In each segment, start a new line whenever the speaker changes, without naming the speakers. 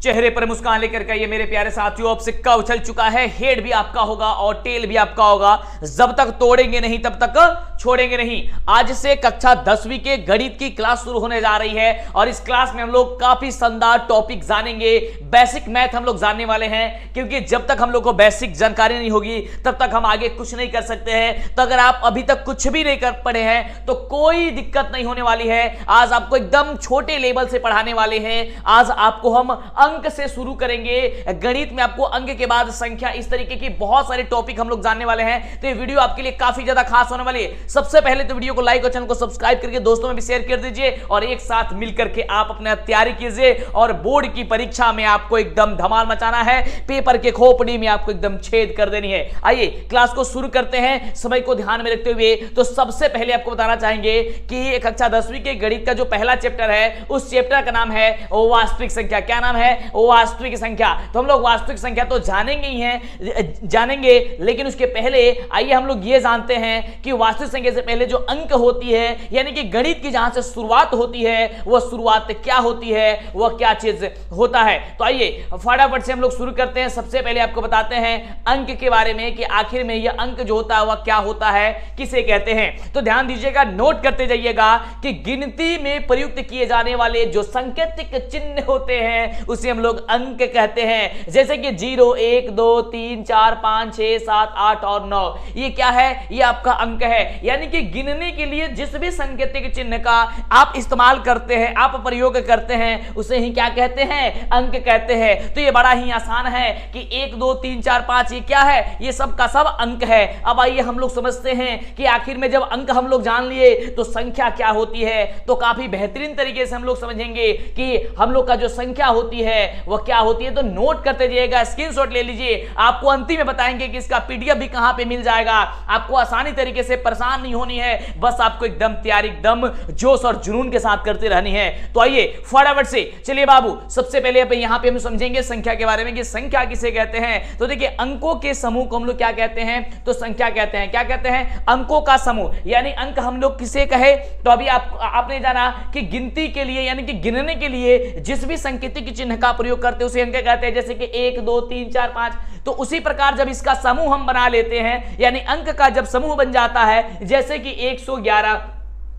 चेहरे पर मुस्कान लेकर के ये मेरे प्यारे साथियों, अब सिक्का उछल चुका है। हेड भी आपका होगा और टेल भी आपका होगा। जब तक तोड़ेंगे नहीं तब तक छोड़ेंगे नहीं। आज से कक्षा 10वीं के गणित की क्लास शुरू होने जा रही है और इस क्लास में हम लोग काफी शानदार टॉपिक जानेंगे। बेसिक मैथ हम लोग जानने वाले हैं, क्योंकि जब तक हम लोग को बेसिक जानकारी नहीं होगी तब तक हम आगे कुछ नहीं कर सकते हैं। तो अगर आप अभी तक कुछ भी नहीं कर पढ़े हैं तो कोई दिक्कत नहीं होने वाली है। आज आपको एकदम छोटे लेवल से पढ़ाने वाले हैं। आज आपको हम अंक से शुरू करेंगे। गणित में आपको अंक के बाद संख्या, इस तरीके की बहुत सारे टॉपिक हम लोग जानने वाले हैं। तो ये वीडियो आपके लिए काफी ज्यादा खास होने वाली है। सबसे पहले तो वीडियो को लाइक और चैनल को सब्सक्राइब करके दोस्तों में भी शेयर कर दीजिए और एक साथ मिलकर के आप अपना तैयारी कीजिए। और बोर्ड की परीक्षा में आपको एकदम धमाल मचाना है। पेपर के खोपड़ी में आपको एकदम छेद कर देनी है। आइए क्लास को शुरू करते हैं समय को ध्यान में रखते हुए। तो सबसे पहले आपको बताना चाहेंगे कि कक्षा 10वीं के गणित का जो पहला चैप्टर है, उस चैप्टर का नाम है वास्तविक संख्या। क्या नाम है? वास्तविक संख्या। तो हम लोग वास्तविक संख्या तो जानेंगे ही जानेंगे, लेकिन उसके पहले आइए हम लोग ये जानते हैं कि वास्तविक संख्या से पहले जो अंक होती है, यानी कि गणित की जहां से शुरुआत होती है, वह शुरुआत क्या होती है, वह क्या चीज होता है। तो आइए फटाफट से हम लोग शुरू करते हैं। सबसे पहले आपको बताते हैं अंक के बारे में कि आखिर में यह अंक जो होता है वह क्या होता है, किसे कहते हैं। तो ध्यान दीजिएगा, नोट करते जाइएगा कि गिनती में प्रयुक्त किए जाने वाले जो सांकेतिक चिन्ह होते हैं उसे हम लोग अंक कहते हैं। जैसे कि 0, 1, 2, 3, 4, 5, 6, 7, 8 और 9, ये क्या है? ये आपका अंक है। यानी कि गिनने के लिए जिस भी सांकेतिक चिन्ह का आप इस्तेमाल करते हैं, आप प्रयोग करते हैं, उसे ही क्या कहते हैं? अंक कहते हैं। तो ये बड़ा ही आसान है कि 1, 2, 3, 4, 5 ये क्या है? ये सब का सब अंक है। अब आइए हम लोग समझते हैं कि आखिर में जब अंक हम लोग जान लिए तो संख्या क्या होती है। तो काफी बेहतरीन तरीके से हम लोग समझेंगे कि हम लोग का जो संख्या होती है वह क्या होती है। तो नोट करते जाइएगा, स्क्रीनशॉट ले लीजिए। आपको अंतिम में बताएंगे कि इसका पीडीएफ भी कहां पे मिल जाएगा। आपको आसानी तरीके से परेशान नहीं होनी है, बस आपको एकदम तैयारी, एकदम जोश और जुनून के साथ करते रहनी है। तो आइए फटाफट से चलिए बाबू, सबसे पहले यहां पे हम समझेंगे संख्या के बारे में कि संख्या किसे कहते हैं। तो देखिए, अंकों के समूह को हम लोग क्या कहते हैं? तो संख्या कहते हैं। क्या कहते हैं? अंकों का समूह। यानी अंक हम लोग किसे कहे? तो अभी आपने जाना कि गिनती के लिए, यानी कि गिनने के लिए जिस भी सांकेतिक चिन्ह का प्रयोग करते हैं उसे अंक कहते हैं। जैसे कि 1, 2, 3, 4, 5। तो उसी प्रकार जब इसका समूह हम बना लेते हैं, यानी अंक का जब समूह बन जाता है, जैसे कि 111,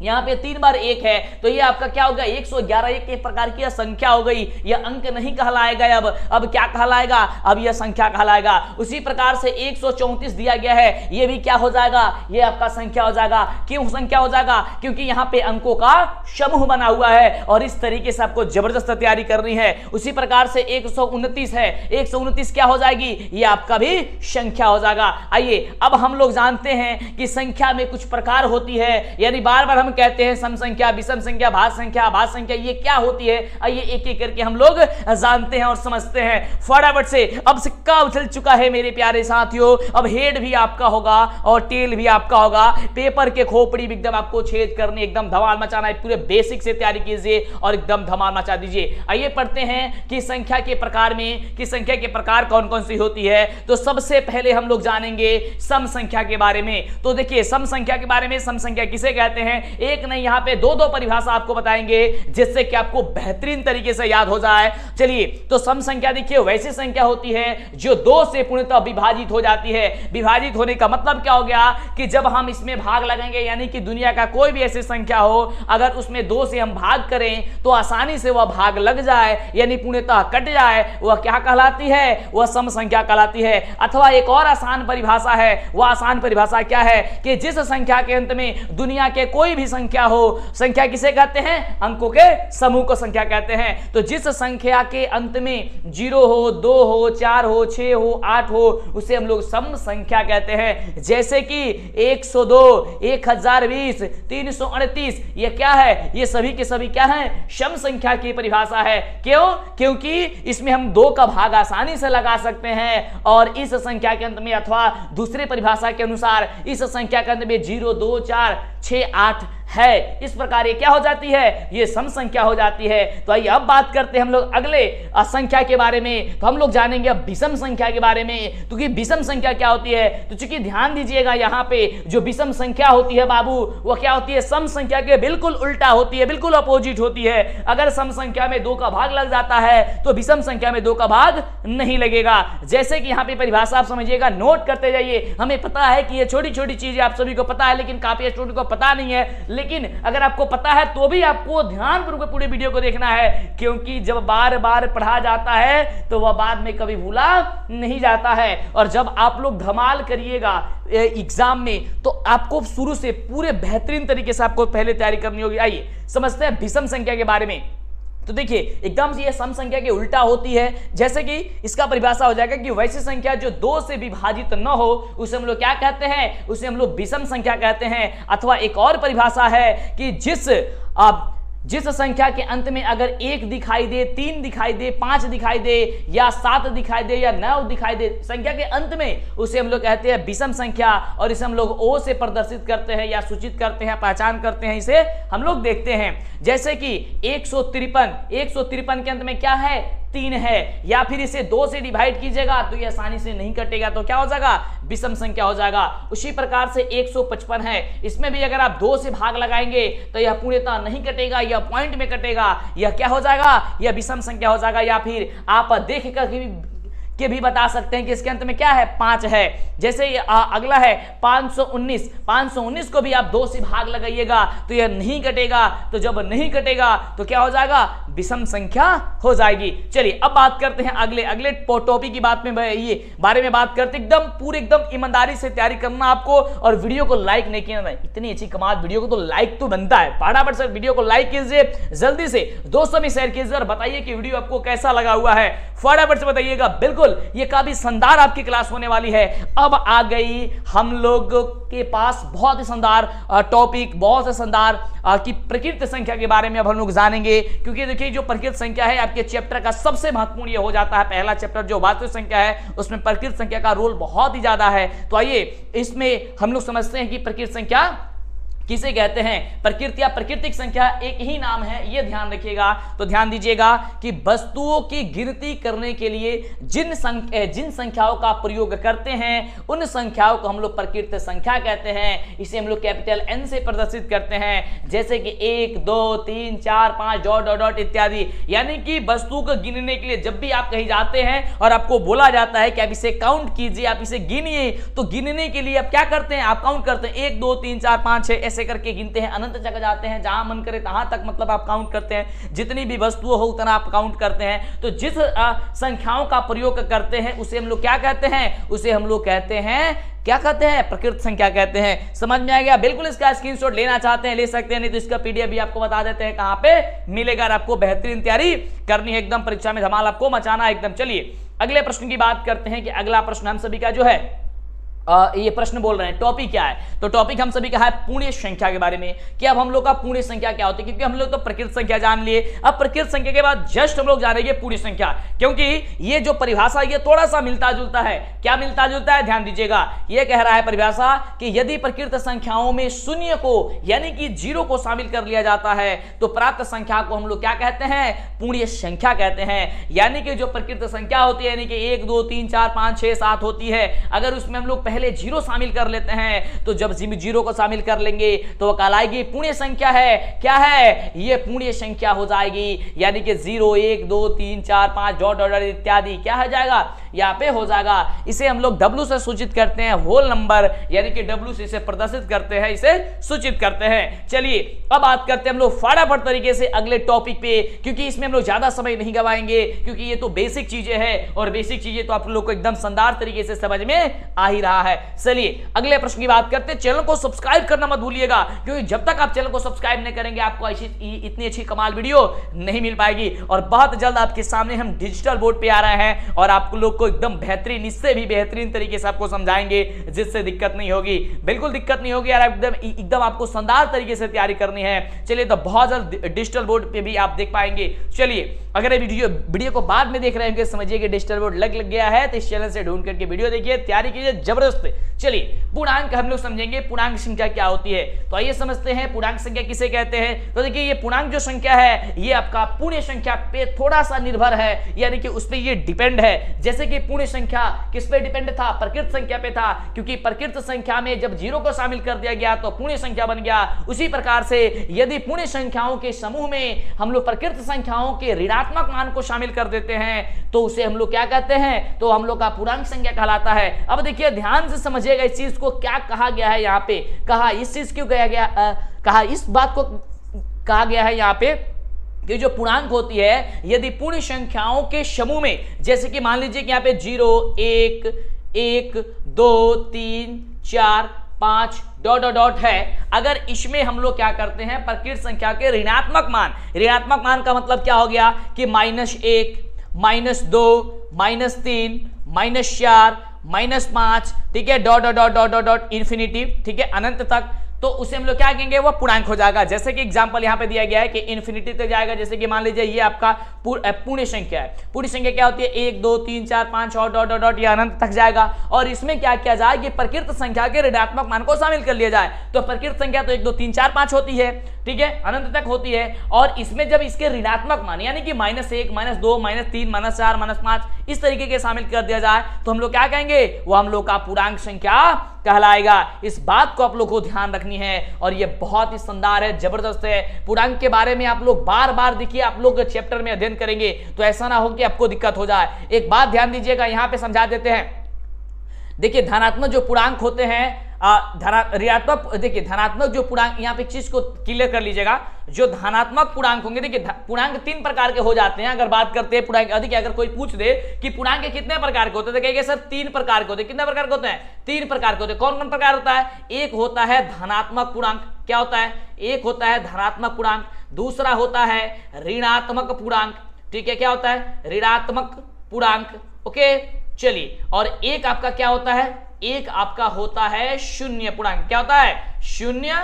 यहां पे 3 बार 1 है, तो ये आपका क्या होगा? 111 एक प्रकार की संख्या हो गई। यह अंक नहीं कहलाएगा। अब क्या कहलाएगा? अब यह संख्या कहलाएगा। उसी प्रकार से 134 दिया गया है, यह भी क्या हो जाएगा? यह आपका संख्या हो जाएगा। क्यों संख्या हो जाएगा? क्योंकि यहां पे अंकों का समूह बना हुआ है और इस तरीके से आपको जबरदस्त तैयारी करनी है। उसी प्रकार से 129 है, 129 क्या हो जाएगी? यह आपका भी संख्या हो जाएगा। आइए अब हम लोग जानते हैं कि संख्या में कुछ प्रकार होती है, यानी बार बार कहते हैं सम संख्या, विषम संख्या, भाज्य संख्या, अभाज्य संख्या, ये क्या होती है? आइए एक एक करके हम लोग जानते हैं और समझते हैं फटाफट से। अब सिक्का उछल चुका है मेरे प्यारे साथियों। अब हेड भी आपका होगा और टेल भी आपका होगा। पेपर के खोपड़ी भी एकदम आपको छेद करनी, एकदम धमाल मचाना है। पूरे बेसिक से तैयारी कीजिए और एकदम धमाल मचा दीजिए। आइए पढ़ते हैं कि संख्या के प्रकार में, कि संख्या के प्रकार कौन कौन सी होती है। तो सबसे पहले हम लोग जानेंगे सम संख्या के बारे में। तो देखिए, सम संख्या के बारे में, सम संख्या किसे कहते हैं? एक नहीं, यहां पे दो परिभाषा आपको बताएंगे जिससे कि आपको बेहतरीन तरीके से याद हो जाए। चलिए, तो सम संख्या देखिए वैसी संख्या होती है जो 2 से पूर्णतः विभाजित हो जाती है। विभाजित होने का मतलब क्या हो गया? कि जब हम इसमें भाग लगाएंगे, यानी कि दुनिया का कोई भी ऐसी संख्या हो, अगर उसमें 2 से हम भाग करें तो आसानी से वह भाग लग जाए, यानी पूर्णतः कट जाए, वह क्या कहलाती है? वह सम संख्या कहलाती है। अथवा एक और आसान परिभाषा है। वह आसान परिभाषा क्या है? कि जिस संख्या के अंत में दुनिया के कोई भी संख्या हो, संख्या किसे कहते हैं? अंकों के समूह को संख्या कहते हैं। तो जिस संख्या के अंत में 0 हो, 2 हो, 4 हो, 6 हो, 8 हो, उसे हम लोग सम संख्या कहते हैं। जैसे कि 102, 1020, 338, ये क्या है? ये सभी के सभी क्या है? सम संख्या की परिभाषा है। क्यों? क्योंकि इसमें हम 2 का भाग आसानी से लगा सकते हैं और इस संख्या के अंत में, अथवा दूसरे परिभाषा के अनुसार इस संख्या के अंत में 0, 2, 4, 6, 8 है। इस प्रकार ये क्या हो जाती है, ये सम संख्या हो जाती है। तो आइए अब बात करते हैं हम लोग अगले संख्या के बारे में। तो हम लोग जानेंगे अब विषम संख्या के बारे में। तो कि विषम संख्या क्या होती है, तो चूंकि ध्यान दीजिएगा यहाँ पे जो विषम संख्या होती है बाबू, वो क्या होती है, सम संख्या के बिल्कुल उल्टा होती है, बिल्कुल अपोजिट होती है। अगर सम संख्या में 2 का भाग लग जाता है तो विषम संख्या में 2 का भाग नहीं लगेगा। जैसे कि यहाँ पे परिभाषा आप समझिएगा, नोट करते जाइए। हमें पता है कि ये छोटी छोटी चीजें आप सभी को पता है, लेकिन काफी स्टूडेंट को पता नहीं है। लेकिन अगर आपको पता है तो भी आपको ध्यानपूर्वक पूरे वीडियो को देखना है, क्योंकि जब बार बार पढ़ा जाता है तो वह बाद में कभी भूला नहीं जाता है। और जब आप लोग धमाल करिएगा एग्जाम में तो आपको शुरू से पूरे बेहतरीन तरीके से आपको पहले तैयारी करनी होगी। आइए समझते हैं विषम संख्या के बारे में। तो देखिए एकदम से ये सम संख्या के उल्टा होती है। जैसे कि इसका परिभाषा हो जाएगा कि वैसी संख्या जो 2 से विभाजित न हो उसे हम लोग क्या कहते हैं, उसे हम लोग विषम संख्या कहते हैं। अथवा एक और परिभाषा है कि जिस संख्या के अंत में अगर 1 दिखाई दे, 3 दिखाई दे, 5 दिखाई दे या 7 दिखाई दे या 9 दिखाई दे संख्या के अंत में, उसे हम लोग कहते हैं विषम संख्या। और इसे हम लोग ओ से प्रदर्शित करते हैं या सूचित करते हैं, पहचान करते हैं, इसे हम लोग देखते हैं। जैसे कि 153 के अंत में क्या है, 3 है। या फिर इसे 2 से डिवाइड कीजिएगा तो ये आसानी से नहीं कटेगा, तो क्या हो जाएगा, विषम संख्या हो जाएगा। उसी प्रकार से 155 है, इसमें भी अगर आप 2 से भाग लगाएंगे तो यह पूर्णतः नहीं कटेगा, यह पॉइंट में कटेगा, यह क्या हो जाएगा, यह विषम संख्या हो जाएगा। या फिर आप देख कर के भी बता सकते हैं कि इसके अंत में क्या है, 5 है। जैसे अगला है 519 को भी आप 2 से भाग लगाइएगा तो यह नहीं कटेगा, तो जब नहीं कटेगा तो क्या हो जाएगा, विषम संख्या हो जाएगी। चलिए अब बात करते हैं अगले टॉपिक की बारे में बात करते, एकदम ईमानदारी से तैयारी करना आपको। और वीडियो को लाइक नहीं किया ना, इतनी अच्छी कमाल वीडियो को तो लाइक तो बनता है। फटाफट से वीडियो को लाइक कीजिए, जल्दी से दोस्तों में शेयर कीजिए और बताइए कि वीडियो आपको कैसा लगा हुआ है, फटाफट से बताइएगा। बिल्कुल ये काफी शानदार आपकी क्लास होने वाली है। अब आ गई हम लोग के पास बहुत ही शानदार टॉपिक, बहुत ही शानदार की प्रकृत संख्या के बारे में अब हम लोग जानेंगे। क्योंकि देखिए जो प्रकृत संख्या है आपके चैप्टर का सबसे महत्वपूर्ण ये हो जाता है। पहला चैप्टर जो वास्तविक संख्या है उसमें प्रकृत संख्या का रोल बहुत ही ज्यादा है। तो आइए इसमें हम लोग समझते हैं कि प्रकृत संख्या किसे कहते हैं। प्रकृति या प्राकृतिक संख्या एक ही नाम है, ये ध्यान रखिएगा। तो ध्यान दीजिएगा कि वस्तुओं की गिनती करने के लिए जिन संख्याओं का प्रयोग करते हैं उन संख्याओं को हम लोग प्रकृत संख्या कहते हैं। इसे हम लोग कैपिटल N से प्रदर्शित करते हैं, जैसे कि 1 2 3 4 5 डॉट इत्यादि। यानी कि वस्तु को गिनने के लिए जब भी आप कहीं जाते हैं और आपको बोला जाता है कि आप इसे काउंट कीजिए, आप इसे गिनिए, तो गिनने के लिए आप क्या करते हैं, आप काउंट करते हैं 1 2 3 4 5 6 ऐसे करके गिनते हैं, अनंत जगह जाते हैं, जहां मन करे तहां तक मतलब आप काउंट करते हैं, जितनी भी वस्तुओं हो उतना आप काउंट करते हैं। तो जिस संख्याओं का प्रयोग करते हैं उसे हम लोग क्या कहते हैं, उसे हम लोग कहते हैं, क्या कहते हैं, प्रकृत संख्या कहते हैं। समझ में आ गया। बिल्कुल इसका स्क्रीनशॉट लेना चाहते हैं ले सकते हैं, नहीं तो इसका पीडीएफ भी आपको बता देते हैं कहां पे मिलेगा। आपको बेहतरीन तैयारी करनी है, एकदम परीक्षा में धमाल आपको मचाना है एकदम। चलिए अगले प्रश्न की बात करते हैं कि अगला प्रश्न हम सभी का जो है ये प्रश्न बोल रहे हैं टॉपिक क्या है। तो टॉपिक हम सभी का है पूर्ण संख्या के बारे में, कि अब हम लोग का पूर्ण संख्या क्या होती है। क्योंकि हम लोग तो प्रकृत संख्या जान लिए, अब प्रकृत संख्या के बाद जस्ट हम लोग जानेंगे पूर्ण संख्या। क्योंकि ये जो परिभाषा ये थोड़ा सा मिलता जुलता है। क्या मिलता जुलता है, ध्यान दीजिएगा। ये कह रहा है परिभाषा कि यदि प्रकृत संख्याओं में शून्य को यानी कि 0 को शामिल कर लिया जाता है तो प्राप्त संख्या को हम लोग क्या कहते हैं, पूर्ण संख्या कहते हैं। यानी कि जो प्रकृत संख्या होती है, यानी कि 1 2 3 4 5 6 7 होती है, अगर उसमें हम लोग पहले 0 शामिल कर लेते हैं तो जब 0 को शामिल कर लेंगे तो वो कहलाएगी पूर्ण संख्या है। क्या है, ये पूर्ण संख्या हो जाएगी। यानी कि 0 1 2 3 4 5 डॉट इत्यादि क्या हो जाएगा, यहाँ पे हो जाएगा। इसे हम लोग W से सूचित करते हैं, होल नंबर, यानी कि W से इसे प्रदर्शित करते हैं, इसे सूचित करते हैं। चलिए अब बात करते हैं हम लोग फटाफट तरीके से अगले टॉपिक पे, क्योंकि इसमें हम लोग ज्यादा समय नहीं गवाएंगे, क्योंकि ये तो बेसिक चीजें हैं और बेसिक चीजें तो आप लोग को एकदम शानदार तरीके से समझ में आ ही रहा है। चलिए अगले प्रश्न की बात करते हैं। चैनल को सब्सक्राइब करना मत भूलिएगा, क्योंकि जब तक आप चैनल को सब्सक्राइब नहीं करेंगे आपको इतनी अच्छी कमाल वीडियो नहीं मिल पाएगी। और बहुत जल्द आपके सामने हम डिजिटल बोर्ड पे आ रहे हैं और आप लोग को एकदम बेहतरीन, इससे भी बेहतरीन तरीके से आपको समझाएंगे जिससे दिक्कत नहीं होगी, बिल्कुल दिक्कत नहीं होगी यार, एकदम आपको शानदार तरीके से तैयारी करनी है। चलिए तो बहुत जल्द डिजिटल बोर्ड पे भी आप देख पाएंगे। चलिए अगर ये वीडियो को बाद में देख रहे हैं समझिए कि डिजिटल बोर्ड लग गया है तो इस चैनल से ढूंढ करके वीडियो देखिए, तैयारी कीजिए जबरदस्त। चलिए पूर्णांक हम लोग समझेंगे पूर्णांक संख्या क्या होती है, तो आइए समझते हैं पूर्णांक संख्या किसे कहते हैं। तो देखिए ये पूर्णांक जो संख्या है ये आपका पूर्ण संख्या पे थोड़ा सा निर्भर है, यानी कि उस पे ये डिपेंड है। जैसे कि पूर्ण संख्या किस पे डिपेंड था, प्रकृत संख्या पे था, क्योंकि प्रकृत संख्या में जब जीरो को शामिल कर दिया गया तो पूर्ण संख्या बन गया। उसी प्रकार से यदि पूर्ण संख्याओं के समूह में हम लोग प्रकृत संख्याओं के ऋणात्मक मान को शामिल कर देते हैं तो उसे हम लोग क्या कहते हैं, तो हम लोग का पूर्णांक संख्या कहलाता है। अब देखिए ध्यान से समझिएगा इस चीज को क्या कहा गया है, यहाँ पे कहा इस चीज क्यों कहा गया, कहा इस बात को कहा गया है यहाँ पे कि जो पूर्णांक होती है यदि पूर्ण संख्याओं के समूह में, जैसे कि मान लीजिए कि यहाँ पे 0 1 1 2 3 4 5 डॉट डॉट डॉट है, अगर इसमें हम लोग क्या करते हैं प्रकृत संख्या के ऋणात्मक मान का मतलब क्या हो गया कि -1 -2 -3 -4 -5, ठीक है, dot dot dot dot dot infinity, ठीक है, अनंत तक, तो उसे हम लोग क्या कहेंगे वो पूर्णांक हो जाएगा। जैसे कि एग्जांपल यहां पे दिया गया है कि इन्फिनिटी तक जाएगा, जैसे कि मान लीजिए ये आपका पूर्ण संख्या है। पूर्ण संख्या क्या होती है 1 2 3 4 5 6 डॉट डॉट डॉट ये अनंत तक जाएगा। और इसमें क्या किया जाए कि प्रकृत संख्या के ऋणात्मक मान को शामिल कर लिया जाए। तो प्रकृत संख्या तो 1 2 3 4 5 होती है, ठीक है, अनंत तक होती है। और इसमें जब इसके ऋणात्मक मान यानी कि -1 -2 -3 -4 -5 इस तरीके के शामिल कर दिया जाए तो हम लोग क्या कहेंगे, वो हम लोग का पूर्णांक संख्या कहलाएगा। इस बात को आप लोग को ध्यान रखनी है और ये बहुत ही शानदार है, जबरदस्त है। पूर्णांक के बारे में आप लोग बार बार देखिए, आप लोग चैप्टर में अध्ययन करेंगे तो ऐसा ना हो कि आपको दिक्कत हो जाए। एक बात ध्यान दीजिएगा, यहां पे समझा देते हैं। देखिए धनात्मक जो पूर्णांक होते हैं, ऋणात्मक, देखिए धनात्मक जो पूर्णांक, यहाँ पे चीज को क्लियर कर लीजिएगा, जो धनात्मक पूर्णांक होंगे, देखिए पूर्णांक 3 प्रकार के हो जाते हैं। अगर बात करते हैं पूर्णांक, अधिक अगर कोई पूछ दे कि पूर्णांक कितने प्रकार के होते हैं तो कहेंगे सर 3 प्रकार के होते हैं। कितने प्रकार के होते हैं, 3 प्रकार के होते हैं। कौन कौन प्रकार होता है, एक होता है धनात्मक पूर्णांक, क्या होता है, एक होता है धनात्मक पूर्णांक, दूसरा होता है ऋणात्मक पूर्णांक, ठीक है, क्या होता है ऋणात्मक पूर्णांक, ओके। चलिए और एक आपका क्या होता है, एक आपका होता है शून्य पूर्णांक, क्या होता है शून्य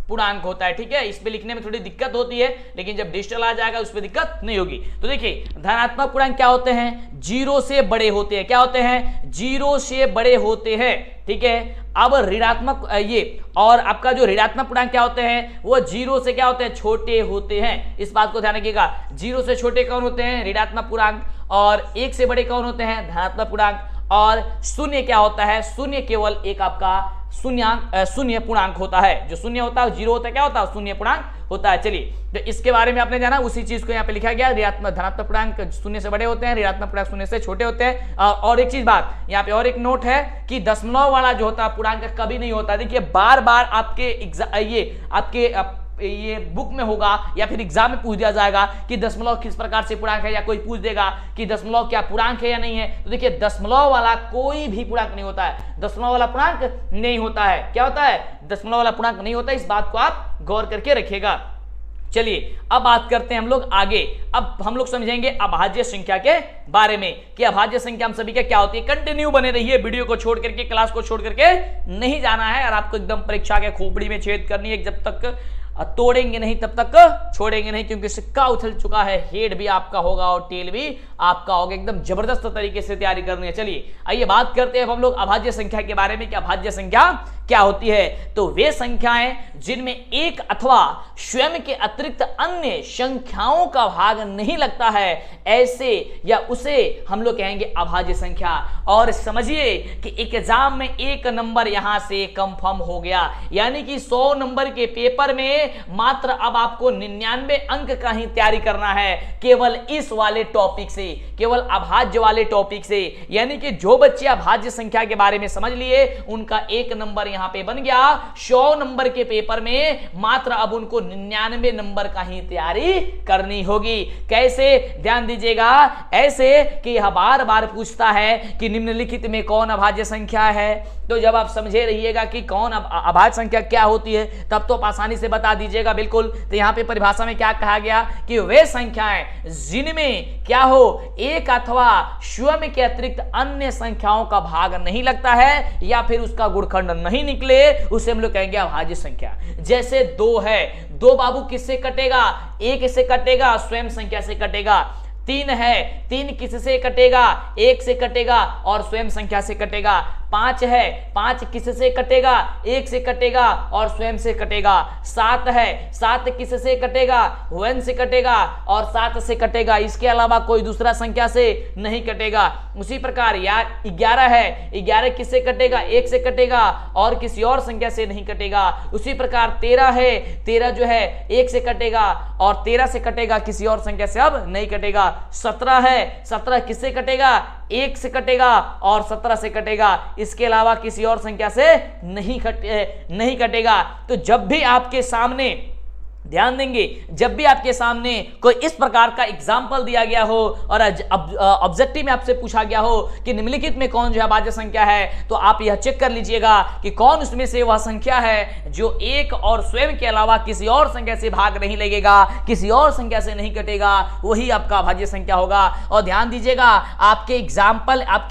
पूर्णांक होता है, ठीक है। इस पे लिखने में थोड़ी दिक्कत होती है लेकिन जब डिजिटल आ जाएगा उस पे दिक्कत नहीं होगी। तो देखिए धनात्मक पूर्णांक क्या होते हैं, 0 से बड़े होते हैं, क्या होते हैं 0 से बड़े होते हैं, ठीक है। अब ऋणात्मक ये और आपका जो ऋणात्मक पूर्णांक क्या होते हैं, वो 0 से क्या होते हैं छोटे होते हैं। इस बात को ध्यान रखिएगा, 0 से छोटे कौन होते हैं ऋणात्मक पूर्णांक, और 1 से बड़े कौन होते हैं धनात्मक पूर्णांक, और शून्य क्या होता है, शून्य केवल एक आपका शून्य पूर्णांक होता है। जो शून्य होता है 0 होता है, क्या होता है शून्य पूर्णांक होता है। चलिए तो इसके बारे में आपने जाना, उसी चीज को यहाँ पे लिखा गया, ऋणात्मक धनात्मक पूर्णांक 0 से बड़े होते हैं, ऋणात्मक पूर्णांक 0 से छोटे होते हैं। और एक चीज बात यहाँ पे और एक नोट है कि दशमलव वाला जो होता है पूर्णांक कभी नहीं होता। देखिए बार बार आपके ये बुक में होगा या फिर एग्जाम में पूछ दिया जाएगा कि दशमलव किस प्रकार से पूर्णांक है, या कोई पूछ देगा कि दशमलव क्या पूर्णांक है या नहीं है। तो देखिए दशमलव वाला कोई भी पूर्णांक नहीं होता है, दशमलव वाला पूर्णांक नहीं होता है। क्या होता है, दशमलव वाला पूर्णांक नहीं होता है, इस बात को आप गौर करके रखिएगा। चलिए अब बात करते हैं हम लोग आगे। अब हम लोग समझेंगे अभाज्य संख्या के बारे में कि अभाज्य संख्या हम सभी का क्या होती है। कंटिन्यू बने रहिए, वीडियो को छोड़ करके, क्लास को छोड़ करके नहीं जाना है, और आपको एकदम परीक्षा के खोपड़ी में छेद करनी है। जब तक तोड़ेंगे नहीं तब तक छोड़ेंगे नहीं, क्योंकि सिक्का उछल चुका है, हेड भी आपका होगा और टेल भी आपका होगा। एकदम जबरदस्त तरीके से तैयारी करनी है। चलिए आइए बात करते हैं अब हम लोग अभाज्य संख्या के बारे में कि अभाज्य संख्या क्या होती है। तो वे संख्याएं जिनमें एक अथवा स्वयं के अतिरिक्त अन्य संख्याओं का भाग नहीं लगता है, ऐसे या उसे हम लोग कहेंगे अभाज्य संख्या। और समझिए कि एग्जाम में एक नंबर यहां से कंफर्म हो गया, यानी कि 100 नंबर के पेपर में मात्र अब आपको 99 अंक का ही तैयारी करना है, केवल इस वाले टॉपिक से, केवल अभाज्य वाले टॉपिक से। यानी कि जो बच्चे अभाज्य संख्या के बारे में समझ लिए उनका एक नंबर यहां पे बन गया 100 नंबर के पेपर में मात्र अब उनको 99 नंबर का ही तैयारी करनी होगी। कैसे, ध्यान दीजिएगा, ऐसे कि यह बार बार पूछता है कि निम्नलिखित में कौन अभाज्य संख्या है। तो जब आप समझे रहिएगा कि कौन अभाज्य संख्या क्या होती है तब तो आप आसानी से बता दीजिएगा बिल्कुल। तो यहां पे परिभाषा में क्या कहा गया कि वे संख्याएं जिनमें क्या हो, एक अथवा स्वयं के अतिरिक्त अन्य संख्याओं का भाग नहीं लगता है या फिर उसका गुणखंड नहीं निकले, उसे हम लोग कहेंगे अभाज्य संख्या। जैसे 2 है, 2 बाबू किससे कटेगा, 1 से कटेगा, स्वयं संख्या से कटेगा। 3 है, 3 किससे कटेगा, 1 से कटेगा और स्वयं संख्या से कटेगा। 5 है, 5 किससे कटेगा, 1 से कटेगा और स्वयं से कटेगा। 7 है, 7 किससे कटेगा, 1 से कटेगा और 7 से कटेगा, इसके अलावा कोई दूसरा संख्या से नहीं कटेगा। उसी प्रकार या 11 है, 11 किससे कटेगा, 1 से कटेगा और किसी और संख्या से नहीं कटेगा। उसी प्रकार 13 है, 13 जो है 1 से कटेगा और 13 से कटेगा, किसी और संख्या से अब नहीं कटेगा। 17 है, 17 किससे कटेगा, 1 से कटेगा और 17 से कटेगा, इसके अलावा किसी और संख्या से नहीं कटेगा। तो जब भी आपके सामने, ध्यान देंगे, जब भी आपके सामने कोई इस प्रकार का एग्जाम्पल दिया गया हो और ऑब्जेक्टिव में आपसे पूछा गया हो कि निम्नलिखित में कौन जो है अभाज्य संख्या है, तो आप यह चेक कर लीजिएगा कि कौन उसमें से वह संख्या है जो 1 और स्वयं के अलावा किसी और संख्या से भाग नहीं लगेगा, किसी और संख्या से नहीं कटेगा, वही आपका अभाज्य संख्या होगा। और ध्यान दीजिएगा, आपके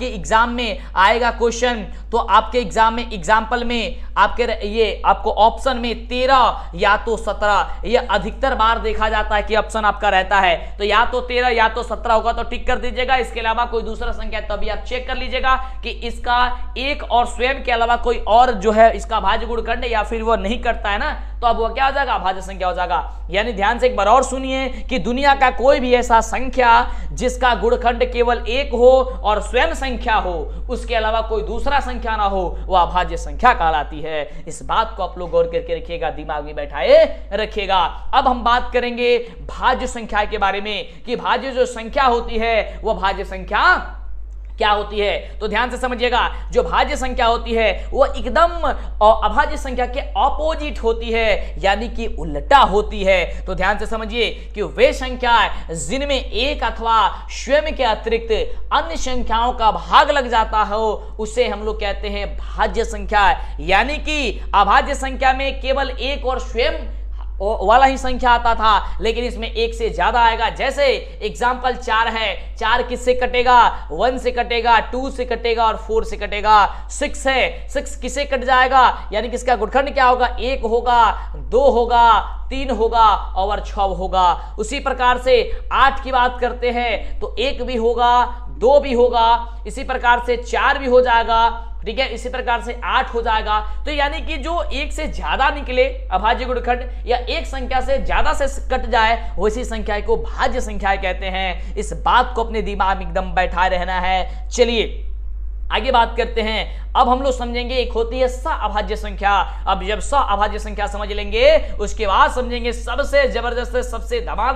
एग्जाम में आएगा क्वेश्चन, तो आपके एग्जाम्पल में आपको ऑप्शन में 13 या तो 17, ये अधिकतर बार देखा जाता है कि ऑप्शन आपका रहता है, तो या तो 13 या तो 17 होगा, तो टिक कर दीजिएगा। इसके अलावा कोई दूसरा संख्या तभी आप चेक कर लीजिएगा कि इसका 1 और स्वयं के अलावा कोई और जो है इसका अभाज्य गुणखंड या फिर वो नहीं करता है ना, तो अब वो क्या हो जाएगा, अभाज्य संख्या हो जाएगा। यानी ध्यान से एक बार और सुनिए कि दुनिया का कोई भी ऐसा संख्या जिसका गुणखंड केवल 1 हो और स्वयं संख्या हो, उसके अलावा कोई दूसरा संख्या ना हो, वह अभाज्य संख्या कहलाती है। इस बात को आप लोग गौर करके रखिएगा, दिमाग में बैठाए रखिएगा। अब हम बात करेंगे भाज्य संख्या के बारे में कि भाज्य जो संख्या होती है वह भाज्य संख्या क्या होती है। तो ध्यान से समझिएगा, जो भाज्य संख्या होती है वो एकदम अभाज्य संख्या के ऑपोजिट होती है, यानी कि उल्टा होती है। तो ध्यान से समझिए कि वे संख्या जिनमें 1 अथवा स्वयं के अतिरिक्त अन्य संख्याओं का भाग लग जाता हो, उसे हम लोग कहते हैं भाज्य संख्या। यानी कि अभाज्य संख्या में केवल 1 और स्वयं वाला ही संख्या आता था, लेकिन इसमें 1 से ज्यादा आएगा। जैसे एग्जाम्पल 4 है, 4 किससे कटेगा, 1 से कटेगा, 2 से कटेगा और 4 से कटेगा। 6 है, 6 किससे कट जाएगा, यानी कि इसका गुणखंड क्या होगा, 1 होगा, 2 होगा, 3 होगा और 6 होगा। उसी प्रकार से 8 की बात करते हैं तो 1 भी होगा, 2 भी होगा, इसी प्रकार से 4 भी हो जाएगा, ठीक है, इसी प्रकार से 8 हो जाएगा। तो यानी कि जो 1 से ज्यादा निकले अभाज्य गुणखंड या एक संख्या से ज्यादा से कट जाए, वैसी संख्या को भाज्य संख्या कहते हैं। इस बात को अपने दिमाग में एकदम बैठाए रहना है। चलिए आगे बात करते हैं। अब हम लोग समझेंगे एक होती है सअभाज्य संख्या। अब जब सअभाज्य संख्या समझ लेंगे, उसके बाद समझेंगे सबसे जबरदस्त, सबसे धमाल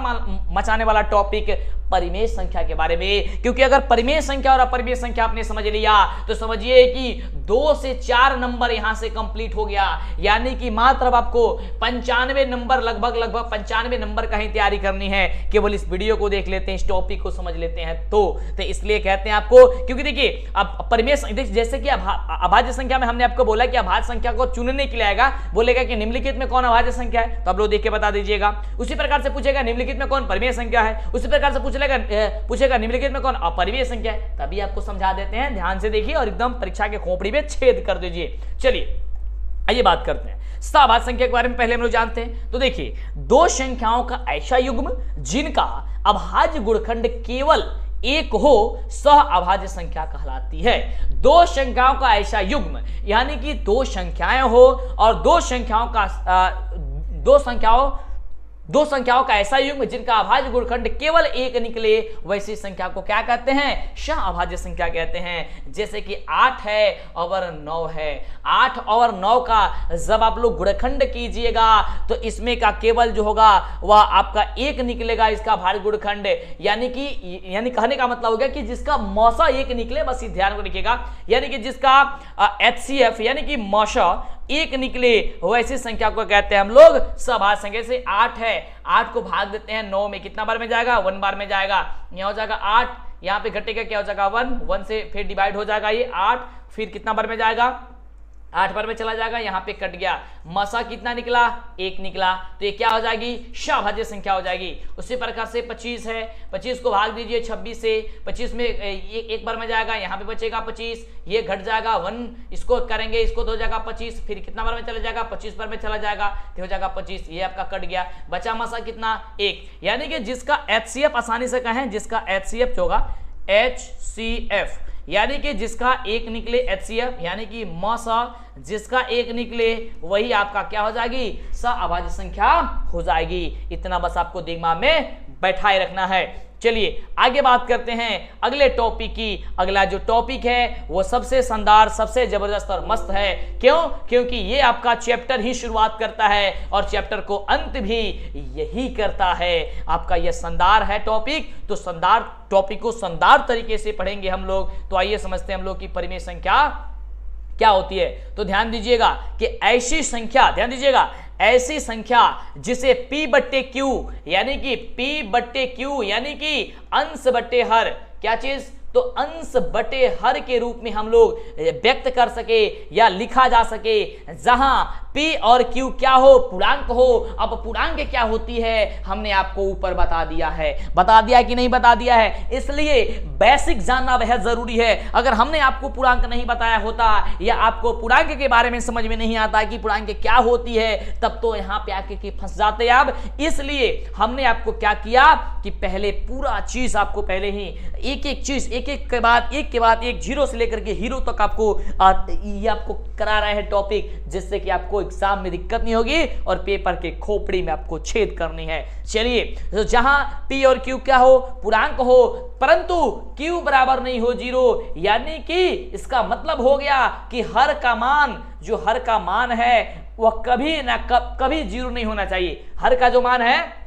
मचाने वाला टॉपिक परिमेय संख्या के बारे में। क्योंकि अगर परिमेय संख्या और अपरिमेय संख्या आपने समझ लिया तो समझिए कि 2 से 4 नंबर यहां से कंप्लीट हो गया। यानी कि मात्र अब आपको 95 नंबर, लगभग 95 नंबर का ही तैयारी करनी है। केवल इस वीडियो को देख लेते हैं, इस टॉपिक को समझ लेते हैं तो इसलिए कहते हैं आपको, क्योंकि देखिए अब परिमेय, जैसे कि अभाज्य संख्या में हमने आपको बोला कि अभाज्य संख्या को चुनने के लिए आएगा, बोलेगा कि निम्नलिखित में कौन अभाज्य संख्या है, तो आप लोग देख के बता दीजिएगा। उसी प्रकार से पूछेगा निम्नलिखित में कौन परिमेय संख्या है, उसी प्रकार से पूछेगा निम्नलिखित में कौन अपरिमेय संख्या है, तभी आपको समझा देते हैं। ध्यान से देखिए और एकदम परीक्षा के खोपड़ी में छेद कर दीजिए। चलिए आइए बात करते हैं सअभाज्य संख्या के बारे में। पहले हम लोग जानते हैं, तो देखिए 2 संख्याओं का ऐसा युग्म जिनका अभाज्य गुणखंड केवल 1 हो, सअभाज्य संख्या कहलाती है। 2 संख्याओं का ऐसा युग्म, यानी कि 2 संख्याएं हो और 2 संख्याओं का ऐसा युग्म जिनका अभाज्य गुणखंड केवल 1 निकले, वैसी संख्या को क्या कहते हैं, सअभाज्य संख्या कहते हैं। जैसे कि 8 है और 9 है। 8 और 9 का जब आप लोग गुणखंड कीजिएगा तो इसमें का केवल जो होगा वह आपका 1 निकलेगा, इसका अभाज्य गुणखंड। यानी कहने का मतलब हो गया कि जिसका मौसा 1 निकले, बस ध्यान को रखिएगा। यानी कि जिसका HCF यानी कि मौसा एक निकले वैसी संख्या को कहते हैं हम लोग सभाज्य संख्या। जैसे 8 है, 8 को भाग देते हैं 9 में, कितना बार में जाएगा? 1 बार में जाएगा। यहाँ हो जाएगा 8, यहाँ पे घटेगा क्या हो जाएगा? 1 से फिर डिवाइड हो जाएगा ये 8, फिर कितना बार में जाएगा? 8 बार में चला जाएगा, यहाँ पे कट गया। मसा कितना निकला? 1 निकला, तो ये क्या हो जाएगी? सभाज्य संख्या हो जाएगी। उसी प्रकार से 25 है, 25 को भाग दीजिए 26 से, 25 में एक बार में जाएगा, यहाँ पे बचेगा 25, ये घट जाएगा 1, इसको करेंगे, इसको तो हो जाएगा 25, फिर कितना बार में चला जाएगा? 25 बार में चला जाएगा, तो हो जाएगा 25, ये आपका कट गया। बचा मसा कितना? 1। यानी कि जिसका HCF आसानी से कहें, जिसका HCF होगा HCF, यानी कि जिसका 1 निकले HCF, यानी कि मसा जिसका 1 निकले वही आपका क्या हो जाएगी? सभाज्य संख्या हो जाएगी। इतना बस आपको दिमाग में बैठाए रखना है। चलिए आगे बात करते हैं अगले टॉपिक की। अगला जो टॉपिक है वो सबसे शानदार, सबसे जबरदस्त और मस्त है। क्यों? क्योंकि ये आपका चैप्टर ही शुरुआत करता है और चैप्टर को अंत भी यही करता है। आपका ये शानदार है टॉपिक, तो शानदार टॉपिक को शानदार तरीके से पढ़ेंगे हम लोग। तो आइए समझते हैं हम लोग की परिमेय संख्या क्या होती है। तो ध्यान दीजिएगा कि ऐसी संख्या, ध्यान दीजिएगा, ऐसी संख्या जिसे P/Q यानी कि P/Q यानी कि अंश बटे हर, क्या चीज? तो अंश बटे हर के रूप में हम लोग व्यक्त कर सके या लिखा जा सके, जहां P और Q क्या हो? पूर्णांक हो। अब पूर्णांक क्या होती है हमने आपको ऊपर बता दिया है। बता दिया कि नहीं बता दिया है? इसलिए बेसिक जानना बेहद जरूरी है। अगर हमने आपको पूर्णांक नहीं बताया होता या आपको पूर्णांक के बारे में समझ में नहीं आता कि पूर्णांक क्या होती है, तब तो यहाँ पे आके के फंस जाते आप। इसलिए हमने आपको क्या किया कि पहले पूरा चीज आपको पहले ही एक एक चीज एक के बाद एक जीरो से लेकर के हीरो तक आपको ये आपको करा रहे हैं टॉपिक, जिससे कि आपको एग्जाम में दिक्कत नहीं होगी और पेपर के खोपड़ी में आपको छेद करनी है। चलिए, तो जहां P और Q क्या हो? पूर्णांक हो, परंतु Q बराबर नहीं हो 0, यानी कि इसका मतलब हो गया कि हर का मान, जो हर का मान है वह कभी ना कभी 0 नहीं होना चाहिए। हर का जो मान है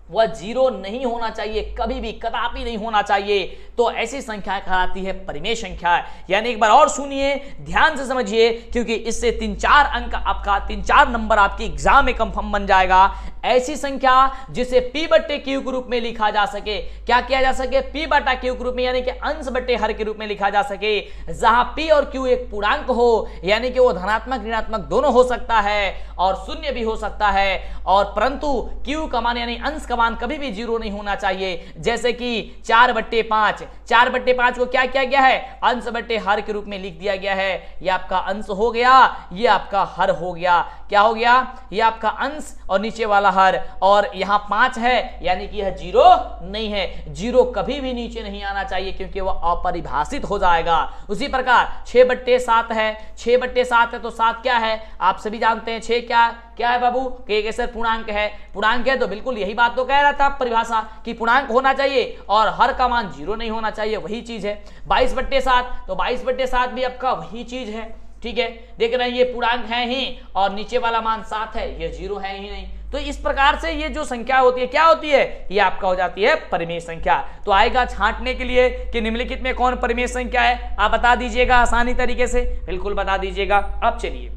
वह 0 नहीं होना चाहिए, कभी भी कदापि नहीं होना चाहिए। तो ऐसी संख्या कहलाती है परिमेय संख्या। यानी एक बार और सुनिए, ध्यान से समझिए, क्योंकि इससे 3-4 अंक आपका, 3-4 नंबर आपके एग्जाम में कंफर्म बन जाएगा। ऐसी संख्या जिसे P/Q के रूप में लिखा जा सके, क्या किया जा सके? P/Q के रूप में, यानी कि अंश बटे हर के रूप में लिखा जा सके, जहां P और Q एक पूर्णांक हो, यानी कि वो धनात्मक ऋणात्मक दोनों हो सकता है और शून्य भी हो सकता है, और परंतु Q का मान यानी अंश का मान कभी भी 0 नहीं होना चाहिए। जैसे कि 4/5, 4/5 को क्या किया गया है? अंश बटे हर के रूप में लिख दिया गया है। यह आपका अंश हो गया, यह आपका हर हो गया। क्या हो गया? यह आपका अंश और नीचे वाला हर, और यहां 5 है, यानी कि यह 0 नहीं है। 0 कभी भी नीचे नहीं आना चाहिए, क्योंकि वह अपरिभाषित हो जाएगा। उसी प्रकार 6/7 है, 6/7 है, तो 7 क्या है? आप सभी जानते हैं 6 क्या है बाबू? कि सर पूर्णांक है। पूर्णांक है तो बिल्कुल यही बात तो कह रहा था परिभाषा कि पूर्णांक होना चाहिए और हर का मान 0 नहीं होना चाहिए, वही चीज है। 22/7, तो 22/7 भी आपका वही चीज है। ठीक है, देख रहे हैं ये पूर्णांक है ही और नीचे वाला मान 7 है, ये 0 है ही नहीं। तो इस प्रकार से ये जो संख्या होती है क्या होती है? ये आपका हो जाती है परिमेय संख्या। तो आएगा छांटने के लिए कि निम्नलिखित में कौन परिमेय संख्या है, आप बता दीजिएगा आसानी तरीके से, बिल्कुल बता दीजिएगा। अब चलिए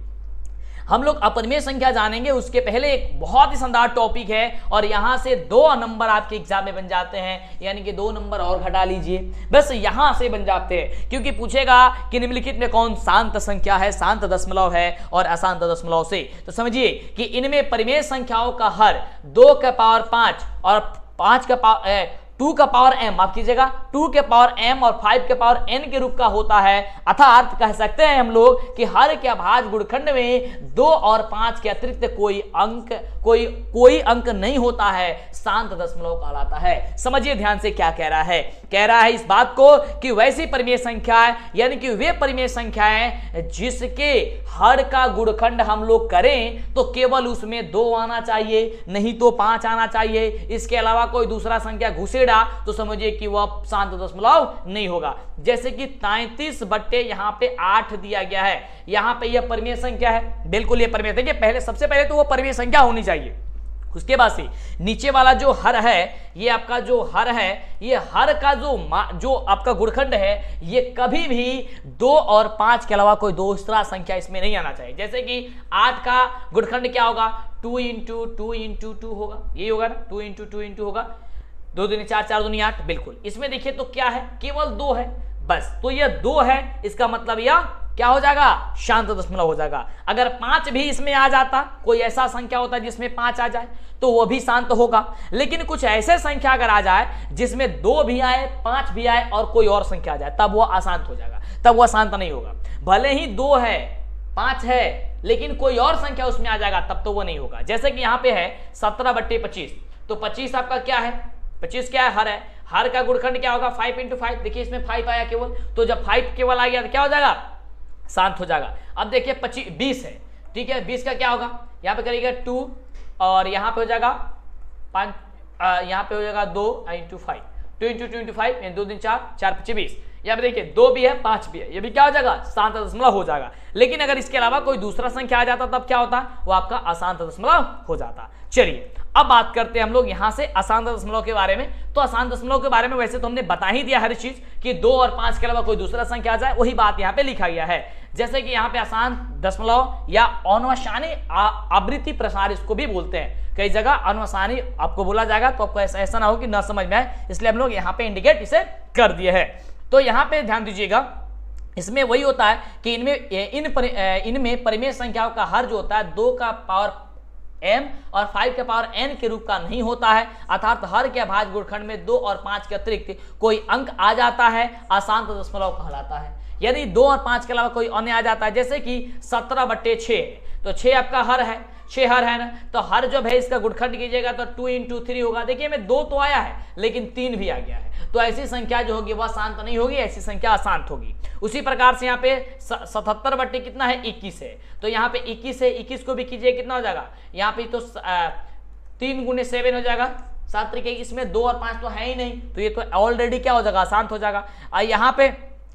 हम लोग अपरिमेय संख्या जानेंगे, उसके पहले एक बहुत ही शानदार टॉपिक है और यहां से 2 नंबर आपके एग्जाम में बन जाते हैं, यानी कि 2 नंबर और घटा लीजिए, बस यहां से बन जाते हैं। क्योंकि पूछेगा कि निम्नलिखित में कौन शांत संख्या है, शांत दशमलव है और अशांत दशमलव से। तो समझिए कि इनमें परिमेय संख्याओं का हर 2 का पावर 5 और 5 का पावर 2 का पावर m, माफ कीजिएगा 2 के पावर m और 5 के पावर n के रूप का होता है। अर्थात कह सकते हैं हम लोग कि हर के अभाज्य गुणखंड में 2 और 5 के अतिरिक्त कोई अंक नहीं होता है, शांत दशमलव कहलाता है। समझिए ध्यान से क्या कह रहा है। कह रहा है इस बात को कि वैसी परिमेय संख्याएं, यानी कि वे परिमेय संख्याएं जिसके हर का गुणखंड हम लोग करें तो केवल उसमें 2 आना चाहिए, नहीं तो 5 आना चाहिए। इसके अलावा कोई दूसरा संख्या घुसेड़ा तो समझिए कि वह शांत दशमलव नहीं होगा। जैसे कि 33 बट्टे यहाँ पे 8 दिया गया है, यहाँ पे यह परिमेय संख्या है, बिल्कुल ये परिमेय संख्या। पहले सबसे पहले तो वो परिमेय संख्या होनी चाहिए, उसके बाद से नीचे वाला जो हर है, ये आपका जो हर है, ये हर का जो आपका गुणखंड है, ये कभी भी 2 और 5 के अलावा कोई दूसरा संख्या इसमें नहीं आना चाहिए। जैसे कि 8 का गुणखंड क्या होगा, 2 इंटू 2 इंटू 2 होगा, यही होगा ना, 2 इंटू 2 इंटू होगा, 2 दूनी 4, 4 दूनी 8, बिल्कुल। इसमें देखिए तो क्या है, केवल 2 है बस, तो ये 2 है, इसका मतलब यह क्या हो जाएगा, शांत दशमलव हो जाएगा। अगर 5 भी इसमें आ जाता, कोई ऐसा संख्या होता है जिसमें 5 आ जाए तो वो भी शांत होगा, लेकिन कुछ ऐसे संख्या अगर आ जाए जिसमें 2 भी आए, 5 भी आए और कोई और संख्या आ जाए, तब वो अशांत हो जाएगा, तब वो शांत नहीं होगा। भले ही 2 है, 5 है, लेकिन कोई और संख्या उसमें आ जाएगा तब तो वो नहीं होगा। जैसे कि यहाँ पे है 17/25, तो 25 आपका क्या है, 25 क्या है, हर है, हर का गुणखंड क्या होगा, 5 इंटू 5, देखिए इसमें 5 आया केवल, तो जब 5 केवल आ गया तो क्या हो जाएगा, शांत हो जाएगा। अब देखिए 20 है, ठीक है, 20 का क्या होगा, यहाँ पे करिएगा 2 और यहाँ पे हो जाएगा 5, यहाँ पे हो जाएगा 2 इंटू 5, 2 इंटू 2 इंटू 5, 2 दिन 4, 4 5 20। यहाँ पे देखिए 2 भी है, 5 भी है, ये भी क्या हो जाएगा, शांत दशमलव हो जाएगा। लेकिन अगर इसके अलावा कोई दूसरा संख्या आ जाता तब क्या होता, वो आपका अशांत दशमलव हो जाता। चलिए अब बात करते हैं हम लोग यहाँ से अशांत दशमलव के बारे में। तो अशांत दशमलव के बारे में वैसे तो हमने बता ही दिया हर चीज कि 2 और 5 के अलावा कोई दूसरा संख्या आ जाए, वही बात यहाँ पे लिखा गया है। जैसे कि यहाँ पे अशांत दशमलव या अनवसानी आवृत्ति प्रसार इसको भी बोलते हैं, कई जगह अनवसानी आपको बोला जाएगा, तो आपको ऐसा ना हो कि ना समझ में आए, इसलिए हम लोग यहाँ पे इंडिकेट इसे कर दिए है। तो यहाँ पे ध्यान दीजिएगा, इसमें वही होता है कि इनमें परिमेय संख्याओं का हर जो होता है 2 का पावर m और 5 के पावर n के रूप का नहीं होता है, अर्थात हर के अभाज्य गुणखंड में 2 और 5 के अतिरिक्त कोई अंक आ जाता है, अशांत दशमलव कहलाता है। यदि 2 और 5 के अलावा कोई अन्य आ जाता है, जैसे कि 17/6, तो 6 आपका हर है, 6 हर है ना, तो हर जब है इसका गुणखंड कीजिएगा तो 2 इंटू 3 होगा। देखिए में 2 तो आया है लेकिन 3 भी आ गया है, तो ऐसी संख्या जो होगी वह शांत नहीं होगी, ऐसी संख्या अशांत होगी। उसी प्रकार से यहाँ पे 77 कितना है, 21 है, तो यहाँ पे 21 है, 21 को भी कीजिए कितना हो जाएगा, यहाँ पे तो 3 गुने 7 हो जाएगा, 7 3 इसमें 2 और 5 तो है ही नहीं, तो ये तो ऑलरेडी क्या हो जाएगा, अशांत हो जाएगा। और यहाँ पे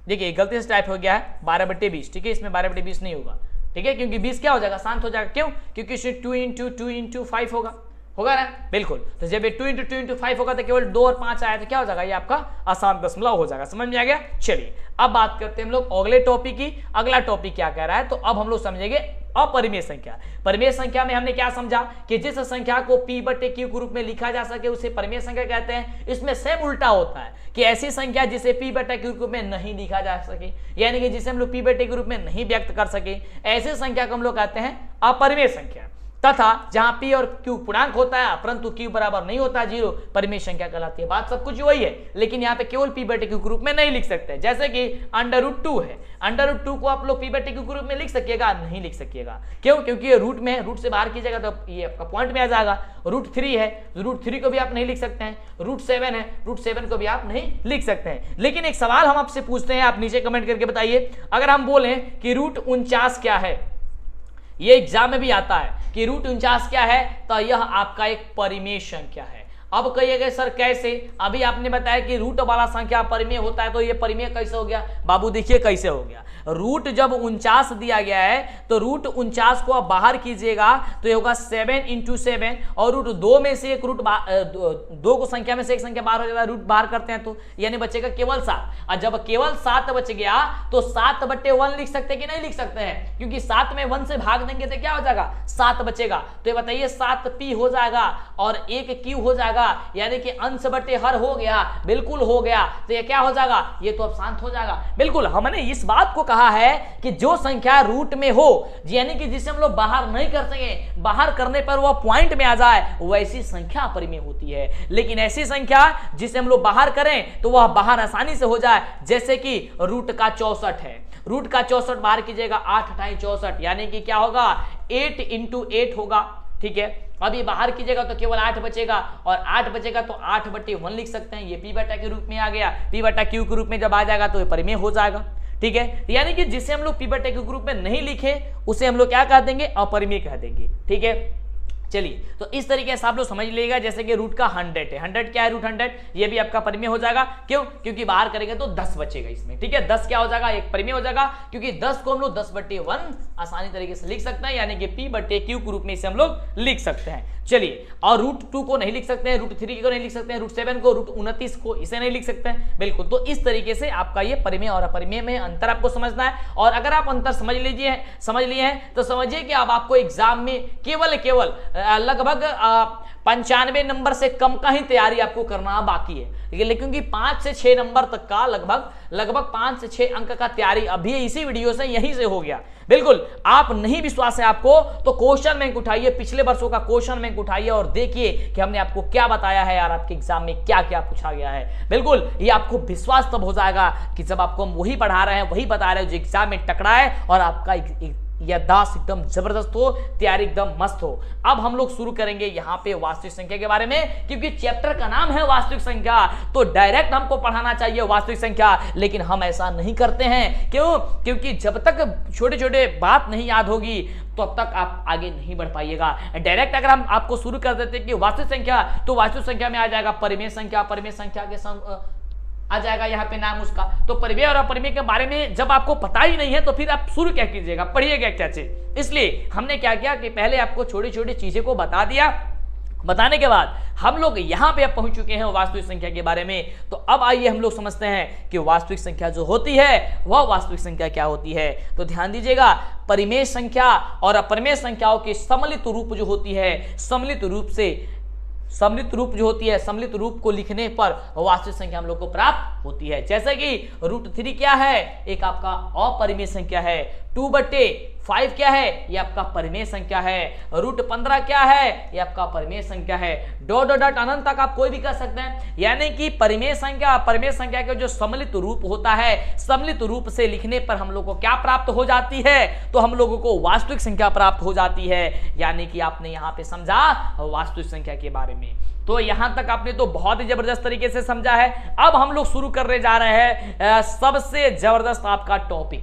देखिए गलती से टाइप हो गया है 12/20, ठीक है, इसमें 12/20 नहीं होगा, ठीक है, क्योंकि 20 क्या हो जाएगा, शांत हो जाएगा। क्यों, क्योंकि इसमें 2 इंटू 2 इंटू 5 होगा ना, बिल्कुल। तो जब ये 2 इंटू 2 इंटू 5 होगा तो केवल 2 और 5 आया तो क्या हो जाएगा, ये आपका अशांत दशमलव हो जाएगा। समझ में आ गया। चलिए अब बात करते हैं हम लोग अगले टॉपिक की। अगला टॉपिक क्या कह रहा है, तो अब हम लोग समझेंगे अपरिमेय संख्या। परिमेय संख्या में हमने क्या समझा कि जिस संख्या को p/q के रूप में लिखा जा सके उसे परिमेय संख्या कहते हैं। इसमें सेम उल्टा होता है कि ऐसी संख्या जिसे p/q के रूप में नहीं लिखा जा सके, यानी कि जिसे हम लोग p/q के रूप में नहीं व्यक्त कर सके, ऐसे संख्या को हम लोग कहते हैं अपरिमेय संख्या। तथा जहां p और q पूर्णांक होता है परंतु q बराबर नहीं होता 0, परिमेय संख्या कहलाती है। बात सब कुछ वही है, लेकिन यहाँ पे केवल p/q के रूप में नहीं लिख सकते। जैसे कि √2 है, √2 को आप लोग p/q के रूप में लिख सकिएगा, नहीं लिख सकिएगा। क्यों, क्योंकि ये रूट में, रूट से बाहर कीजिएगा तो ये आपका पॉइंट में आ जाएगा। √3 है, √3 को भी आप नहीं लिख सकते हैं। √7 है, √7 को भी आप नहीं लिख सकते हैं। लेकिन एक सवाल हम आपसे पूछते हैं, आप नीचे कमेंट करके बताइए, अगर हम बोलें कि √49 क्या है, ये एग्जाम में भी आता है कि √49 क्या है, तो यह आपका एक परिमेय संख्या है। अब कहिएगा सर कैसे, अभी आपने बताया कि रूट वाला संख्या परिमेय होता है, तो ये परिमेय कैसे हो गया। बाबू देखिए कैसे हो गया, रूट जब 49 दिया गया है तो √49 को आप बाहर कीजिएगा तो ये होगा 7 इंटू 7, और √2 में से एक रूट 2 को संख्या में से एक संख्या बाहर हो जाता है, रूट बाहर करते हैं तो यानी बचेगा केवल 7। और जब केवल 7 बच गया तो 7/1 लिख सकते हैं कि नहीं लिख सकते हैं, क्योंकि 7 में 1 से भाग देंगे तो क्या हो जाएगा, 7 बचेगा। तो ये बताइए 7p हो जाएगा और 1q हो जाएगा, यानी कि अंश बटे हर हो गया, बिल्कुल हो गया। तो ये क्या हो जाएगा, ये तो अब शांत हो जाएगा। बिल्कुल हमने इस बात को कहा है कि जो संख्या रूट में हो, यानी कि जिसे हम लोग बाहर नहीं कर सके, बाहर करने पर वह पॉइंट में आ जाए, वैसी संख्या परिमेय होती है। लेकिन ऐसी संख्या जिसे हम लोग बाहर करें तो वह बाहर आसानी से हो जाए, जैसे कि रूट का 64 है, रूट का 64 बाहर कीजिएगा 8 × 64, यानी कि क्या होगा 8 इंटू 8 होगा, ठीक है। अभी बाहर कीजिएगा तो केवल 8 बचेगा, और 8 बचेगा तो 8/1 लिख सकते हैं, ये p/q के रूप में आ गया। p/q के रूप में जब आ जाएगा तो ये परिमेय हो जाएगा, ठीक है। यानी कि जिसे हम लोग p/q के रूप में नहीं लिखे उसे हम लोग क्या कह देंगे, अपरिमेय कह देंगे, ठीक है। चलिए, तो इस तरीके से आप लोग समझ लीजिएगा। जैसे कि रूट का 100 है, 100 क्या है, रूट 100, ये भी आपका परिमेय हो जाएगा। क्यों? क्योंकि बाहर करेंगे तो 10 बचेगा इसमें, ठीक है। 10 क्या हो जाएगा, एक परिमेय हो जाएगा, क्योंकि 10 को हम लोग 10/1 आसानी तरीके से लिख सकते हैं, यानी कि P/Q के रूप में इसे हम लोग लिख सकते हैं। चलिए, और रूट 2 को नहीं लिख सकते हैं, रूट 3 को नहीं लिख सकते हैं, रूट 7 को, रूट 29 को इसे नहीं लिख सकते हैं, बिल्कुल। तो इस तरीके से आपका ये परिमेय और अपरिमेय में अंतर आपको समझना है। और अगर आप अंतर समझ लिए हैं तो समझिए कि अब आपको एग्जाम में केवल लगभग 95 नंबर से कम का ही तैयारी आपको करना बाकी है, लेकिन कि 5 से 6 नंबर तक का लगभग 5 से 6 अंक का तैयारी अभी इसी वीडियो से यहीं से हो गया। बिल्कुल, आप नहीं विश्वास है आपको तो क्वेश्चन बैंक उठाइए, पिछले वर्षों का क्वेश्चन बैंक उठाइए और देखिए कि हमने आपको क्या बताया है यार, आपके एग्जाम में क्या क्या पूछा गया है। बिल्कुल, ये आपको विश्वास तब हो जाएगा कि जब आपको हम वही पढ़ा रहे हैं, वही बता रहे हैं जो एग्जाम में टकरा है और आपका याददाश्त एकदम जबरदस्त हो, तैयारी एकदम मस्त हो। अब हम लोग शुरू करेंगे यहाँ पे वास्तविक संख्या के बारे में, क्योंकि चैप्टर का नाम है वास्तविक संख्या, तो डायरेक्ट हमको पढ़ाना चाहिए वास्तविक संख्या, लेकिन हम ऐसा नहीं करते हैं। क्यों? क्योंकि जब तक छोटे छोटे बात नहीं याद होगी तो अब तक आप आगे नहीं बढ़ पाइएगा। डायरेक्ट अगर हम आपको शुरू कर देते कि वास्तविक संख्या, तो वास्तविक संख्या में आ जाएगा परिमेय संख्या, परिमेय संख्या के आ जाएगा यहाँ पे नाम उसका। तो परिमेय और अपरिमेय के बारे में जब आपको पता ही नहीं है तो फिर आप शुरू क्या कीजिएगा, पढ़िएगा क्या चीज। इसलिए हमने क्या किया कि पहले आपको छोटी छोटी चीजें को बता दिया, बताने के बाद हम लोग यहाँ पे अब पहुंच चुके हैं वास्तविक संख्या के बारे में। तो अब आइए हम लोग समझते हैं कि वास्तविक संख्या जो होती है वह वास्तविक संख्या क्या होती है। तो ध्यान दीजिएगा, परिमेय संख्या और अपरिमेय संख्याओं की सम्मिलित रूप जो होती है, सम्मिलित रूप जो होती है, सम्मिलित रूप को लिखने पर वास्तविक संख्या हम लोग को प्राप्त होती है। जैसे कि रूट 3 क्या है, एक आपका अपरिमेय संख्या है। 2/5 क्या है, ये आपका परिमेय संख्या है। रूट 15 क्या है, ये आपका परिमेय संख्या है। डॉट अनंत तक आप कोई भी कर सकते हैं, यानी कि परिमेय संख्या के जो सम्मिलित रूप होता है, सम्मिलित रूप से लिखने पर हम लोग को क्या प्राप्त हो जाती है, तो हम लोगों को वास्तविक संख्या प्राप्त हो जाती है। यानी कि आपने यहाँ पे समझा वास्तविक संख्या के बारे में। तो यहां तक आपने तो बहुत ही जबरदस्त तरीके से समझा है। अब हम लोग शुरू करने जा रहे हैं सबसे जबरदस्त आपका टॉपिक,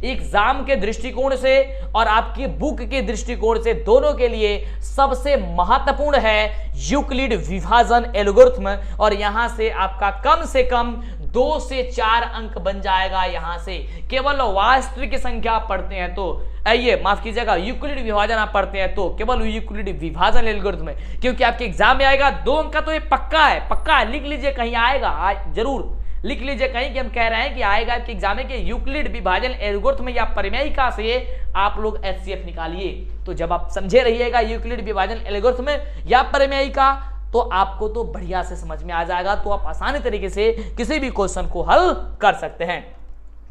एग्जाम के दृष्टिकोण से और आपकी बुक के दृष्टिकोण से, दोनों के लिए सबसे महत्वपूर्ण है यूक्लिड विभाजन एल्गोरिथम। और यहां से आपका कम से कम 2 से 4 अंक बन जाएगा। यहां से केवल वास्तविक संख्या पढ़ते हैं तो, आइए माफ कीजिएगा, यूक्लिड विभाजन आप पढ़ते हैं तो केवल यूक्लिड विभाजन एल्गोरिथम है, क्योंकि आपके एग्जाम में आएगा 2 अंक का, तो ये पक्का है, लिख लीजिए, कहीं आएगा, जरूर लिख लीजिए कहीं कि हम कह रहे हैं कि आएगा कि एग्जाम में कि यूक्लिड विभाजन एल्गोरिथम या परिमेयिका से आप लोग HCF निकालिए। तो जब आप समझे रहिएगा यूक्लिड विभाजन एल्गोरिथम या परिमेयिका, तो आपको तो बढ़िया से समझ में आ जाएगा, तो आप आसानी तरीके से किसी भी क्वेश्चन को हल कर सकते हैं।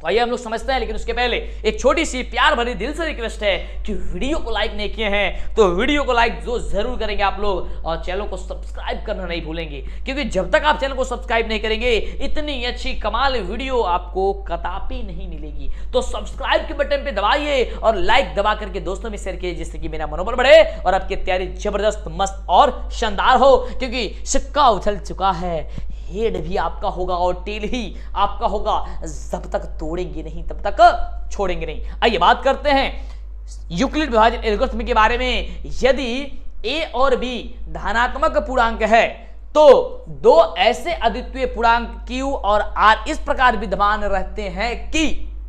तो आइए हम लोग समझते हैं, लेकिन उसके पहले एक छोटी सी प्यार भरी दिल से रिक्वेस्ट है कि वीडियो को लाइक नहीं किए हैं तो वीडियो को लाइक जो जरूर करेंगे आप लोग, और चैनल को सब्सक्राइब करना नहीं भूलेंगे, क्योंकि जब तक आप चैनल को सब्सक्राइब नहीं करेंगे इतनी अच्छी कमाल वीडियो आपको कदापि नहीं मिलेगी। तो सब्सक्राइब के बटन पे दबाइए और लाइक दबा करके दोस्तों में शेयर कीजिए, जिससे कि मेरा मनोबल बढ़े और आपकी तैयारी जबरदस्त, मस्त और शानदार हो, क्योंकि सिक्का उछल चुका है, हेड भी आपका होगा और टेल ही आपका होगा। जब तक तोड़ेंगे नहीं तब तक छोड़ेंगे नहीं। आइए बात करते हैं यूक्लिड विभाजन एल्गोरिथम के बारे में। यदि a और b धनात्मक पूर्णांक है तो 2 ऐसे अद्वितीय पूर्णांक q और r इस प्रकार विद्यमान रहते हैं कि,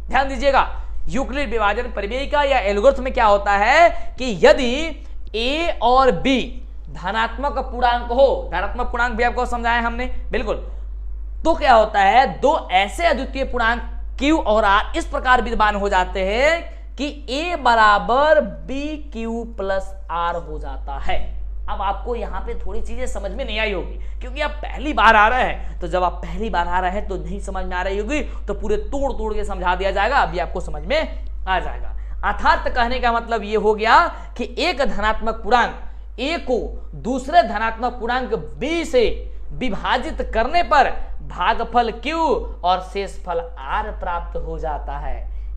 ध्यान दीजिएगा, यूक्लिड विभाजन परिमेयिका या एल्गोरिथम में क्या होता है कि यदि a और b धनात्मक पूर्णांक हो, धनात्मक पूर्णांक भी आपको समझाया हमने, बिल्कुल, तो क्या होता है, 2 ऐसे अद्वितीय पूर्णांक q और r इस प्रकार विद्यमान हो जाते हैं कि a बराबर bq प्लस r हो जाता है। अब आपको यहाँ पे थोड़ी चीजें समझ में नहीं आई होगी, क्योंकि आप पहली बार आ रहे हैं, तो जब आप पहली बार आ रहे हैं तो नहीं समझ में आ रही होगी, तो पूरे तोड़ तोड़ के समझा दिया जाएगा, अभी आपको समझ में आ जाएगा। अर्थात कहने का मतलब ये हो गया कि एक धनात्मक पूर्णांक a को दूसरे धनात्मक पूर्णांक b से विभाजित करने पर भागफल q और शेषफल r प्राप्त हो जाता है।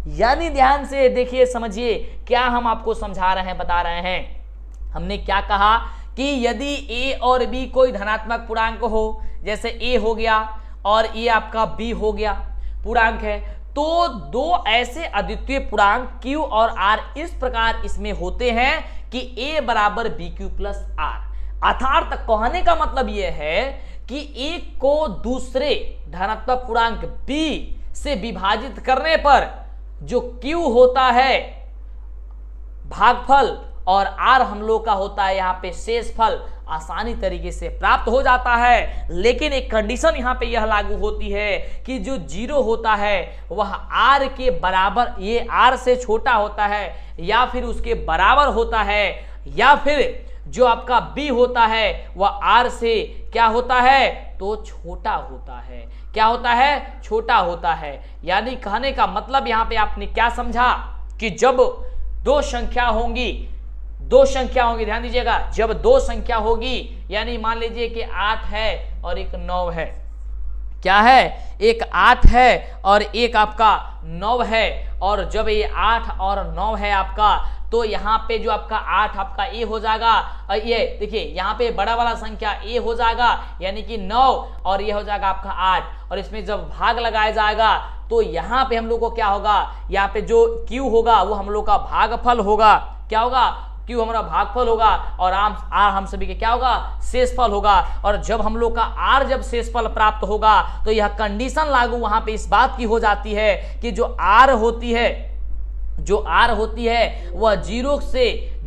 यानी ध्यान से देखिए, समझिए क्या हम आपको समझा रहे हैं, बता रहे हैं। हमने क्या कहा कि यदि a और b कोई धनात्मक पूर्णांक हो, जैसे a हो गया और ये आपका b हो गया पूर्णांक है, तो 2 ऐसे अद्वितीय पूर्णांक q और r इस प्रकार इसमें होते हैं कि a बराबर बी क्यू प्लस आर। अर्थात कहने का मतलब यह है कि एक को दूसरे धनात्मक पूर्णांक b से विभाजित करने पर जो q होता है भागफल और r हम लोग का होता है यहाँ पे शेषफल, आसानी तरीके से प्राप्त हो जाता है। लेकिन एक कंडीशन यहाँ पे यह लागू होती है कि जो जीरो होता है वह r के बराबर, ये r से छोटा होता है या फिर उसके बराबर होता है, या फिर जो आपका b होता है वह r से क्या होता है, तो छोटा होता है। क्या होता है, छोटा होता है। यानी कहने का मतलब यहाँ पे आपने क्या समझा कि जब दो संख्या होंगी, ध्यान दीजिएगा, जब दो संख्या होगी, यानी मान लीजिए कि 8 है और एक 9 है। क्या है, एक 8 है और एक आपका 9 है, और जब ये 8 और 9 है आपका, तो यहाँ पे जो आपका 8 आपका a हो जाएगा, और ये देखिए यहाँ पे बड़ा वाला संख्या a हो जाएगा यानी कि 9, और ये हो जाएगा आपका 8, और इसमें जब भाग लगाया जाएगा तो यहाँ पे हम लोग को क्या होगा, यहाँ पे जो q होगा वो हम लोग का भागफल होगा। क्या होगा, q हमारा भागफल होगा, और r हम सभी के क्या होगा, शेषफल होगा। और जब हम लोग का r जब शेषफल प्राप्त होगा तो यह कंडीशन लागू वहां पे इस बात की हो जाती है कि जो r होती है वह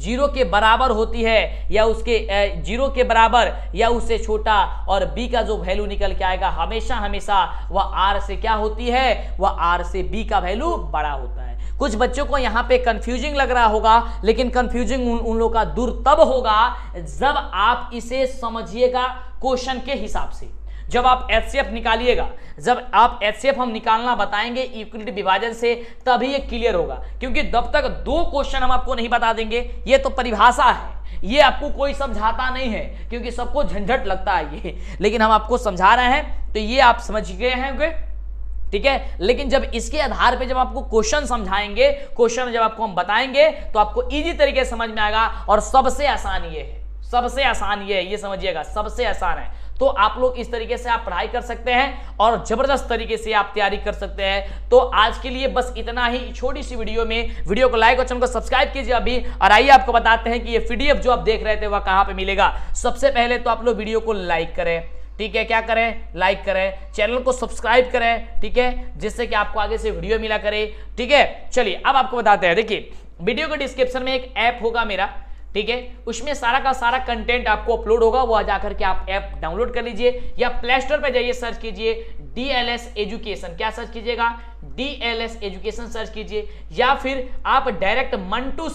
जीरो के बराबर होती है, या उसके जीरो के बराबर या उससे छोटा, और b का जो वैल्यू निकल के आएगा हमेशा वह r से क्या होती है, वह r से b का वैल्यू बड़ा होता है। कुछ बच्चों को यहाँ पे कंफ्यूजिंग लग रहा होगा, लेकिन कंफ्यूजिंग उन लोगों का दूर तब होगा जब आप इसे समझिएगा क्वेश्चन के हिसाब से। जब आप एचसीएफ निकालिएगा, जब आप एचसीएफ हम निकालना बताएंगे इक्वलिटी विभाजन से, तभी ये क्लियर होगा। क्योंकि जब तक दो क्वेश्चन हम आपको नहीं बता देंगे, ये तो परिभाषा है, ये आपको कोई समझाता नहीं है, क्योंकि सबको झंझट लगता है ये, लेकिन हम आपको समझा रहे हैं तो ये आप समझ गए हैं, ठीक है। लेकिन जब इसके आधार पे जब आपको क्वेश्चन समझाएंगे, क्वेश्चन जब आपको हम बताएंगे, तो आपको इजी तरीके से समझ में आएगा। और सबसे आसान ये है, सबसे आसान ये है, ये समझिएगा, सबसे आसान है। तो आप लोग इस तरीके से आप पढ़ाई कर सकते हैं और जबरदस्त तरीके से आप तैयारी कर सकते हैं। तो आज के लिए बस इतना ही, छोटी सी वीडियो में। वीडियो को लाइक और चैनल को सब्सक्राइब कीजिए अभी। और आइए आपको बताते हैं कि ये पीडीएफ जो आप देख रहे थे वह कहां पे मिलेगा। सबसे पहले तो आप लोग वीडियो को लाइक करें, ठीक है, क्या करें, लाइक करें, चैनल को सब्सक्राइब करें, ठीक है, जिससे कि आपको आगे से वीडियो मिला करे, ठीक है। चलिए अब आपको बताते हैं, देखिए वीडियो के डिस्क्रिप्शन में एक ऐप होगा मेरा, ठीक है, उसमें सारा का सारा कंटेंट आपको अपलोड होगा, वो जाकर के आप ऐप डाउनलोड कर लीजिए, या प्ले स्टोर पर जाइए, सर्च कीजिए DLS एजुकेशन। क्या सर्च कीजिएगा, DLS एजुकेशन सर्च कीजिए, या फिर आप डायरेक्ट मंटू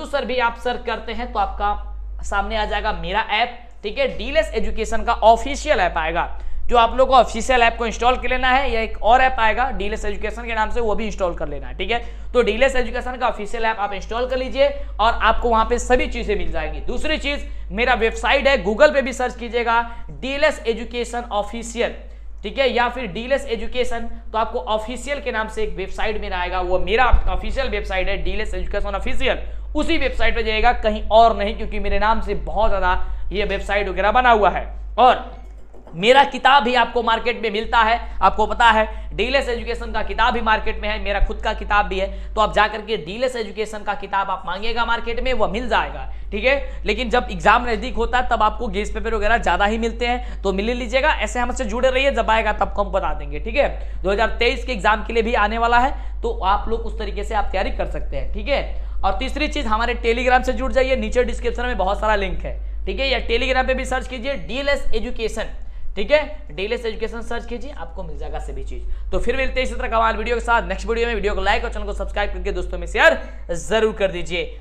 सर भी आप सर्च करते हैं तो आपका सामने आ जाएगा मेरा ऐप, ठीक है। DLS एजुकेशन का ऑफिशियल ऐप आएगा, जो आप लोग को ऑफिशियल ऐप को इंस्टॉल कर लेना है, या एक और ऐप आएगा DLS एजुकेशन के नाम से, वो भी इंस्टॉल कर लेना है, ठीक है। तो DLS एजुकेशन का ऑफिशियल ऐप आप इंस्टॉल कर लीजिए और आपको वहां पे सभी चीजें मिल जाएंगी। दूसरी चीज, मेरा वेबसाइट है, गूगल पे भी सर्च कीजिएगा DLS एजुकेशन ऑफिशियल, ठीक है, या फिर DLS एजुकेशन, तो आपको ऑफिशियल के नाम से एक वेबसाइट मेरा आएगा, वो मेरा ऑफिशियल वेबसाइट है DLS एजुकेशन ऑफिशियल। उसी वेबसाइट पे जाइएगा, कहीं और नहीं, क्योंकि मेरे नाम से बहुत ज्यादा ये वेबसाइट वगैरह बना हुआ है। और मेरा किताब भी आपको मार्केट में मिलता है, आपको पता है DLS एजुकेशन का किताब भी मार्केट में है, मेरा खुद का किताब भी है। तो आप जाकर के DLS एजुकेशन का किताब आप मांगिएगा मार्केट में, वो मिल जाएगा, ठीक है। लेकिन जब एग्जाम नजदीक होता है तब आपको गेस्ट पेपर वगैरह ज्यादा ही मिलते हैं, तो मिल लीजिएगा। ऐसे हमसे जुड़े रहिए, जब आएगा तब हम बता देंगे, ठीक है। 2023 के एग्जाम के लिए भी आने वाला है, तो आप लोग उस तरीके से आप तैयारी कर सकते हैं, ठीक है। और तीसरी चीज, हमारे टेलीग्राम से जुड़ जाइए, नीचे डिस्क्रिप्शन में बहुत सारा लिंक है, ठीक है, या टेलीग्राम पे भी सर्च कीजिए DLS एजुकेशन, ठीक है, DLS एजुकेशन सर्च कीजिए, आपको मिल जाएगा सभी चीज। तो फिर मिलते हैं इसी तरह कमाल वीडियो के साथ नेक्स्ट वीडियो में। वीडियो को लाइक और चैनल को सब्सक्राइब करके दोस्तों में शेयर जरूर कर दीजिए।